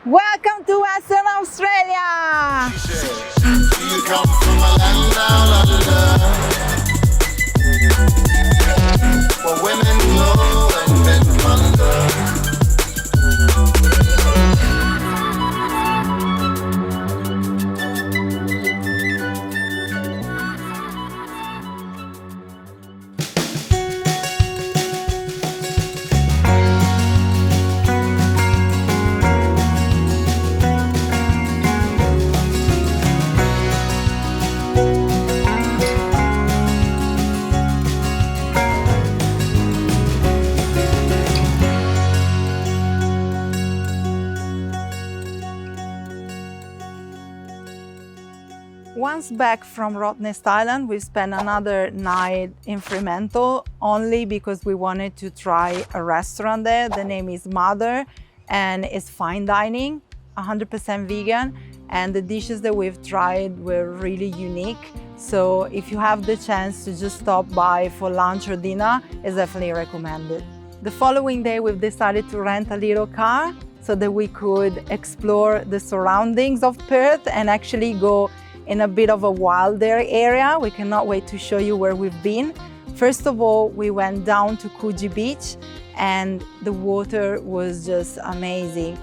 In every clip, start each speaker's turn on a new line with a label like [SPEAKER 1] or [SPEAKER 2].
[SPEAKER 1] Welcome to Western Australia!
[SPEAKER 2] You come from a land down under, where women glow and men wonder.
[SPEAKER 1] Once back from Rottnest Island, we spent another night in Fremantle only because we wanted to try a restaurant there. The name is Mother and it's fine dining, 100% vegan, and the dishes that we've tried were really unique. So if you have the chance to just stop by for lunch or dinner, it's definitely recommended. The following day, we've decided to rent a little car so that we could explore the surroundings of Perth and actually go in a bit of a wilder area. We cannot wait to show you where we've been. First of all, we went down to Coogee beach and the water was just amazing.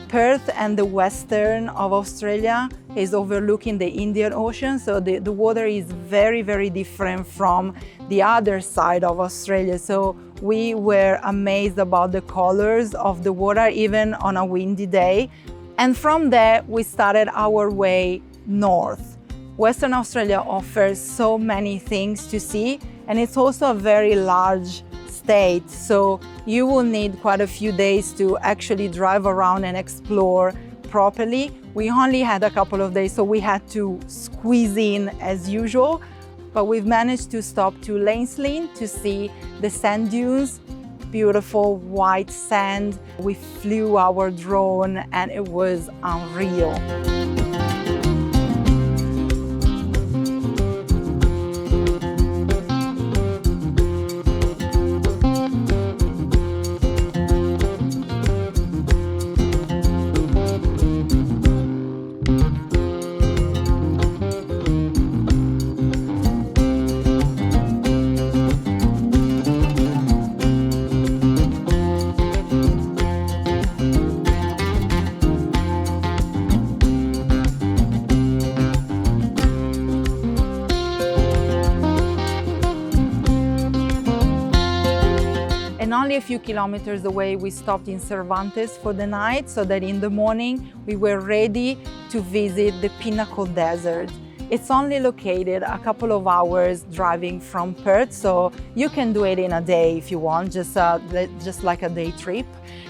[SPEAKER 1] Perth and the western of Australia is overlooking the Indian Ocean, so the water is very, very different from the other side of Australia. So we were amazed about the colors of the water, even on a windy day. And from there, we started our way north. Western Australia offers so many things to see, and it's also a very large state, so you will need quite a few days to actually drive around and explore properly. We only had a couple of days, so we had to squeeze in as usual, but we've managed to stop to Lancelin to see the sand dunes, beautiful white sand. We flew our drone and it was unreal. And only a few kilometers away, we stopped in Cervantes for the night so that in the morning we were ready to visit the Pinnacle Desert. It's only located a couple of hours driving from Perth, so you can do it in a day if you want, just like a day trip.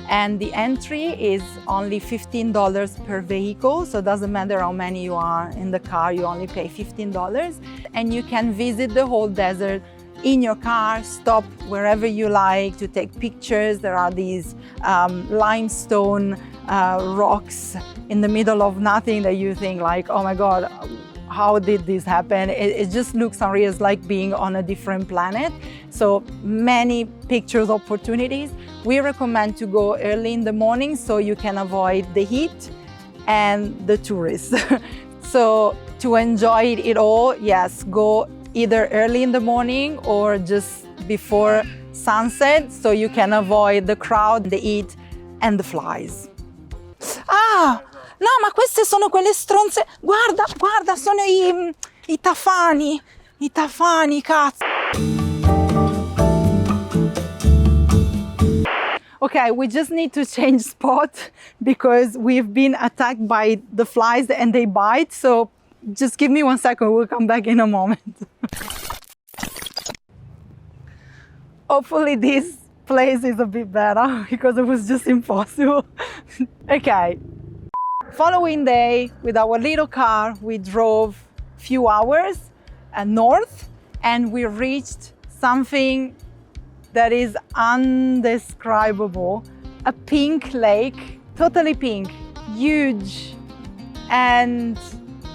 [SPEAKER 1] And the entry is only $15 per vehicle, so it doesn't matter how many you are in the car, you only pay $15. And you can visit the whole desert in your car, stop wherever you like to take pictures. There are these limestone rocks in the middle of nothing that you think like, oh my God, how did this happen? It just looks unreal. It's like being on a different planet. So many pictures opportunities. We recommend to go early in the morning so you can avoid the heat and the tourists. So to enjoy it all, yes, go either early in the morning or just before sunset so you can avoid the crowd, the heat and the flies. Ah, no, ma queste sono quelle stronze. Guarda, guarda, sono i tafani, cazzo. Okay, we just need to change spot because we've been attacked by the flies and they bite. So just give me 1 second, we'll come back in a moment. Hopefully this place is a bit better because it was just impossible. Okay. Following day, with our little car, we drove a few hours north and we reached something that is undescribable. A pink lake, totally pink, huge, and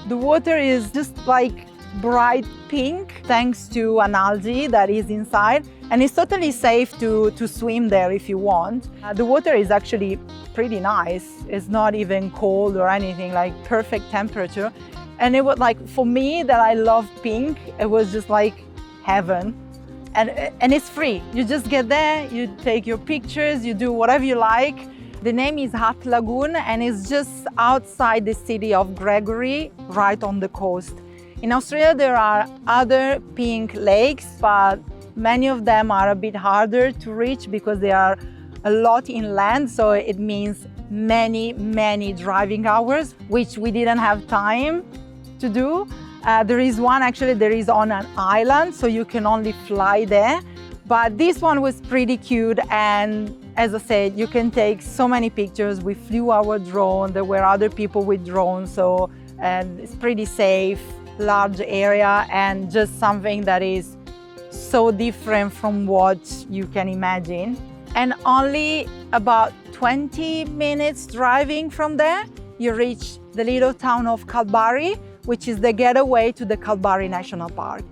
[SPEAKER 1] the water is just like bright pink thanks to an algae that is inside, and it's totally safe to swim there if you want. The water is actually pretty nice. It's not even cold or anything, like perfect temperature. And it was like, for me that I love pink, it was just like heaven. And it's free. You just get there, you take your pictures, you do whatever you like. The name is Hutt Lagoon, and it's just outside the city of Gregory, right on the coast. In Australia, there are other pink lakes, but many of them are a bit harder to reach because they are a lot inland, so it means many driving hours, which we didn't have time to do. There is one, actually, there is on an island, so you can only fly there. But this one was pretty cute, and as I said, you can take so many pictures. We flew our drone, there were other people with drones, so it's pretty safe, large area, and just something that is so different from what you can imagine. And only about 20 minutes driving from there, you reach the little town of Kalbarri, which is the getaway to the Kalbarri National Park.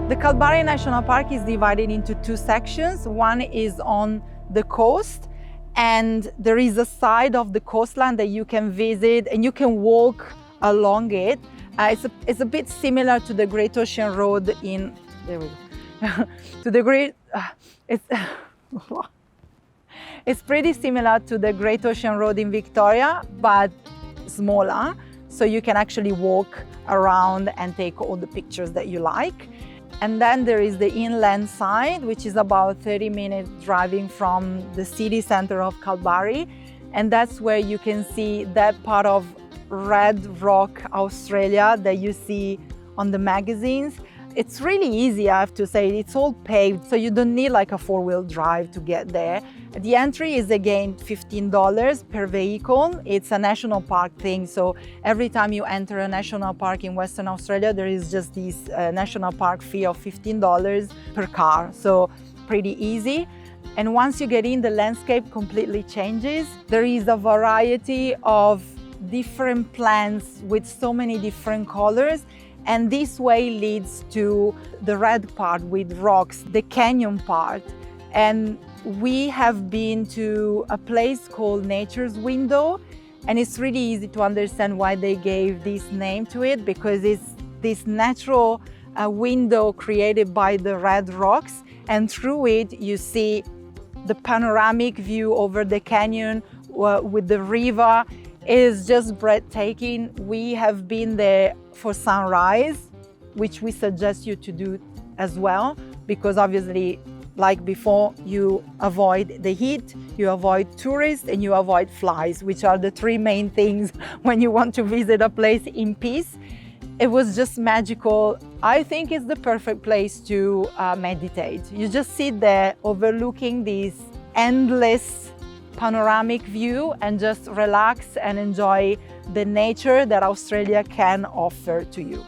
[SPEAKER 1] The Kalbarri National Park is divided into two sections. One is on the coast, and there is a side of the coastline that you can visit and you can walk along it. It's a bit similar to the Great Ocean Road in, there we go, to the Great, it's pretty similar to the Great Ocean Road in Victoria, but smaller. So you can actually walk around and take all the pictures that you like. And then there is the inland side, which is about 30 minutes driving from the city center of Kalbarri. And that's where you can see that part of Red Rock, Australia, that you see on the magazines. It's really easy, I have to say. It's all paved, so you don't need like a four-wheel drive to get there. The entry is again $15 per vehicle. It's a national park thing, so every time you enter a national park in Western Australia, there is just this national park fee of $15 per car, so pretty easy. And once you get in, the landscape completely changes. There is a variety of different plants with so many different colors. And this way leads to the red part with rocks, the canyon part. And we have been to a place called Nature's Window, and it's really easy to understand why they gave this name to it, because it's this natural window created by the red rocks, and through it you see the panoramic view over the canyon with the river. It is just breathtaking. We have been there for sunrise, which we suggest you to do as well, because obviously, like before, you avoid the heat, you avoid tourists, and you avoid flies, which are the three main things when you want to visit a place in peace. It was just magical. I think it's the perfect place to meditate. You just sit there overlooking this endless panoramic view and just relax and enjoy the nature that Australia can offer to you.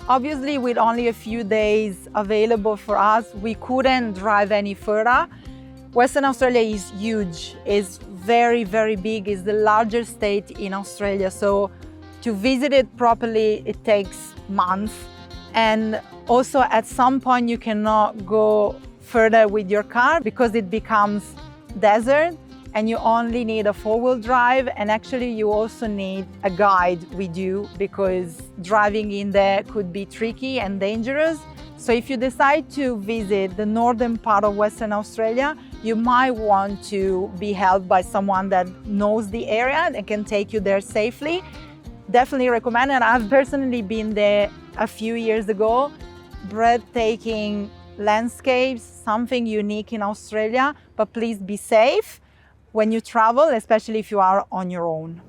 [SPEAKER 1] Obviously, with only a few days available for us, we couldn't drive any further. Western Australia is huge, it's very big, it's the largest state in Australia, so to visit it properly, it takes months. And also at some point you cannot go further with your car because it becomes desert, and you only need a four-wheel drive, and actually you also need a guide with you because driving in there could be tricky and dangerous. So if you decide to visit the northern part of Western Australia, you might want to be helped by someone that knows the area and can take you there safely. Definitely recommend it. I've personally been there a few years ago. Breathtaking landscapes, something unique in Australia, but please be safe when you travel, especially if you are on your own.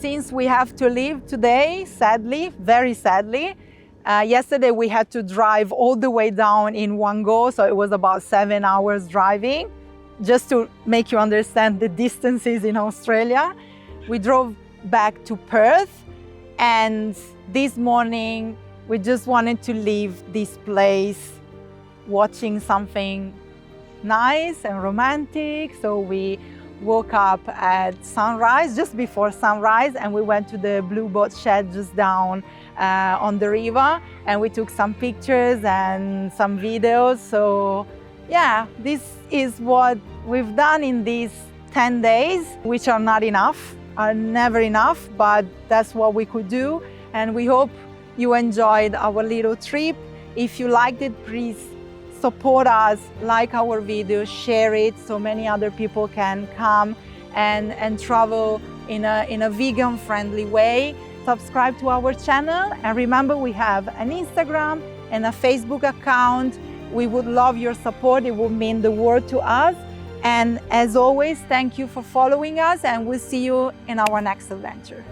[SPEAKER 1] since we have to leave today, sadly, very sadly, yesterday we had to drive all the way down in one go, so it was about 7 hours driving. Just to make you understand the distances in Australia, we drove back to Perth, and this morning we just wanted to leave this place watching something nice and romantic. So we woke up at sunrise, just before sunrise, and we went to the blue boat shed just down on the river, and we took some pictures and some videos. So yeah, this is what we've done in these 10 days, which are not enough, are never enough, but that's what we could do. And we hope you enjoyed our little trip. If you liked it, please support us, like our video, share it so many other people can come and travel in a vegan-friendly way. Subscribe to our channel, and remember, we have an Instagram and a Facebook account. We would love your support. It would mean the world to us. And as always, thank you for following us, and we'll see you in our next adventure.